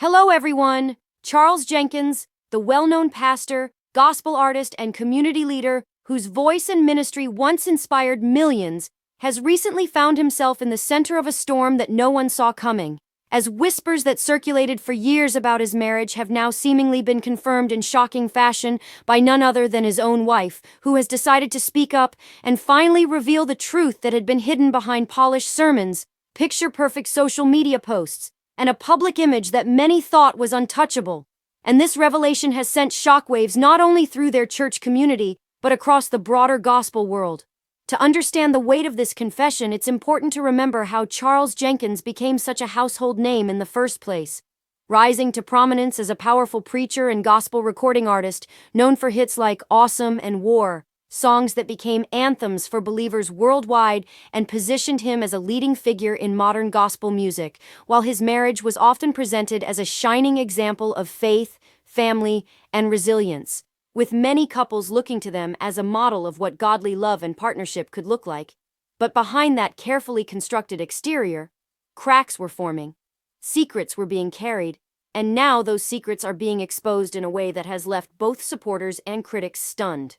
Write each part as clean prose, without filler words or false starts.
Hello, everyone! Charles Jenkins, the well-known pastor, gospel artist, and community leader whose voice and ministry once inspired millions, has recently found himself in the center of a storm that no one saw coming, as whispers that circulated for years about his marriage have now seemingly been confirmed in shocking fashion by none other than his own wife, who has decided to speak up and finally reveal the truth that had been hidden behind polished sermons, picture-perfect social media posts, and a public image that many thought was untouchable. And this revelation has sent shockwaves not only through their church community, but across the broader gospel world. To understand the weight of this confession, it's important to remember how Charles Jenkins became such a household name in the first place. Rising to prominence as a powerful preacher and gospel recording artist, known for hits like Awesome and War, songs that became anthems for believers worldwide and positioned him as a leading figure in modern gospel music, while his marriage was often presented as a shining example of faith, family, and resilience, with many couples looking to them as a model of what godly love and partnership could look like. But behind that carefully constructed exterior, cracks were forming, secrets were being carried, and now those secrets are being exposed in a way that has left both supporters and critics stunned.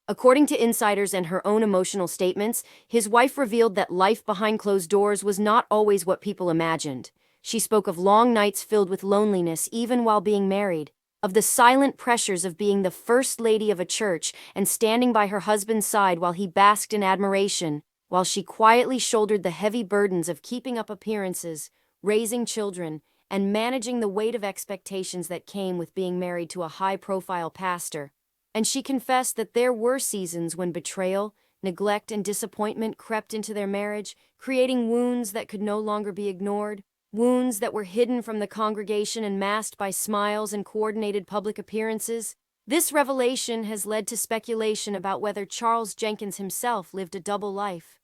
According to insiders and her own emotional statements, his wife revealed that life behind closed doors was not always what people imagined. She spoke of long nights filled with loneliness even while being married, of the silent pressures of being the first lady of a church and standing by her husband's side while he basked in admiration, while she quietly shouldered the heavy burdens of keeping up appearances, raising children, and managing the weight of expectations that came with being married to a high-profile pastor. And she confessed that there were seasons when betrayal, neglect, and disappointment crept into their marriage, creating wounds that could no longer be ignored, wounds that were hidden from the congregation and masked by smiles and coordinated public appearances. This revelation has led to speculation about whether Charles Jenkins himself lived a double life,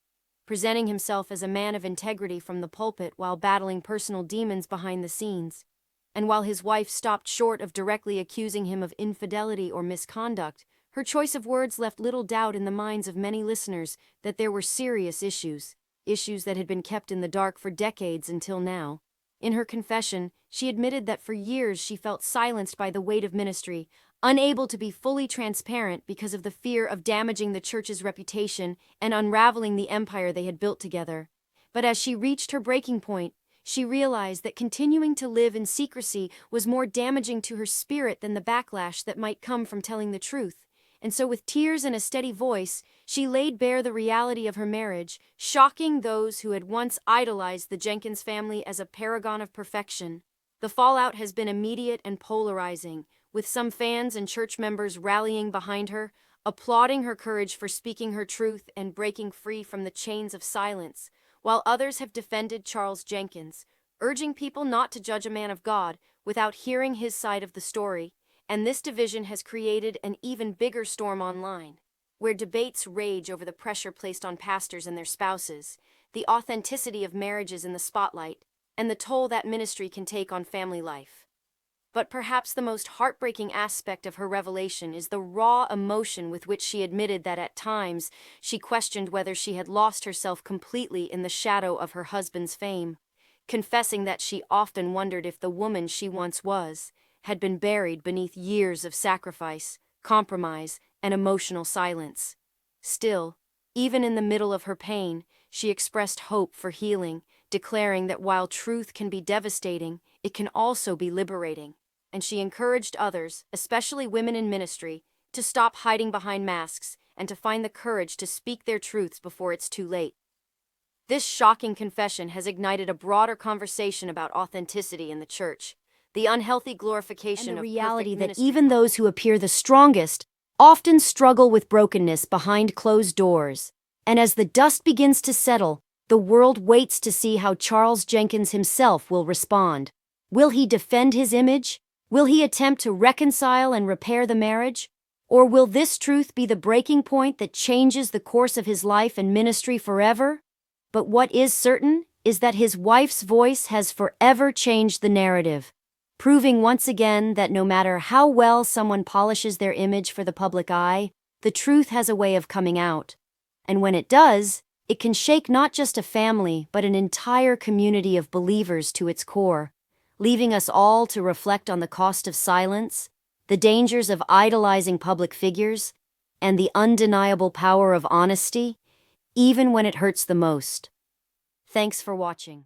presenting himself as a man of integrity from the pulpit while battling personal demons behind the scenes. And while his wife stopped short of directly accusing him of infidelity or misconduct, her choice of words left little doubt in the minds of many listeners that there were serious issues that had been kept in the dark for decades until now. In her confession, she admitted that for years she felt silenced by the weight of ministry, unable to be fully transparent because of the fear of damaging the church's reputation and unraveling the empire they had built together. But as she reached her breaking point, she realized that continuing to live in secrecy was more damaging to her spirit than the backlash that might come from telling the truth. And so with tears and a steady voice, she laid bare the reality of her marriage, shocking those who had once idolized the Jenkins family as a paragon of perfection. The fallout has been immediate and polarizing, with some fans and church members rallying behind her, applauding her courage for speaking her truth and breaking free from the chains of silence, while others have defended Charles Jenkins, urging people not to judge a man of God without hearing his side of the story. And this division has created an even bigger storm online, where debates rage over the pressure placed on pastors and their spouses, the authenticity of marriages in the spotlight, and the toll that ministry can take on family life. But perhaps the most heartbreaking aspect of her revelation is the raw emotion with which she admitted that at times she questioned whether she had lost herself completely in the shadow of her husband's fame, confessing that she often wondered if the woman she once was had been buried beneath years of sacrifice, compromise, and emotional silence. Still, even in the middle of her pain, she expressed hope for healing, declaring that while truth can be devastating, it can also be liberating. And she encouraged others, especially women in ministry, to stop hiding behind masks and to find the courage to speak their truths before it's too late. This shocking confession has ignited a broader conversation about authenticity in the church, the unhealthy glorification of reality that even those who appear the strongest often struggle with brokenness behind closed doors. And as the dust begins to settle, the world waits to see how Charles Jenkins himself will respond. Will he defend his image? Will he attempt to reconcile and repair the marriage? Or will this truth be the breaking point that changes the course of his life and ministry forever? But what is certain is that his wife's voice has forever changed the narrative, proving once again that no matter how well someone polishes their image for the public eye, the truth has a way of coming out. And when it does, it can shake not just a family but an entire community of believers to its core, leaving us all to reflect on the cost of silence, the dangers of idolizing public figures, and the undeniable power of honesty, even when it hurts the most. Thanks for watching.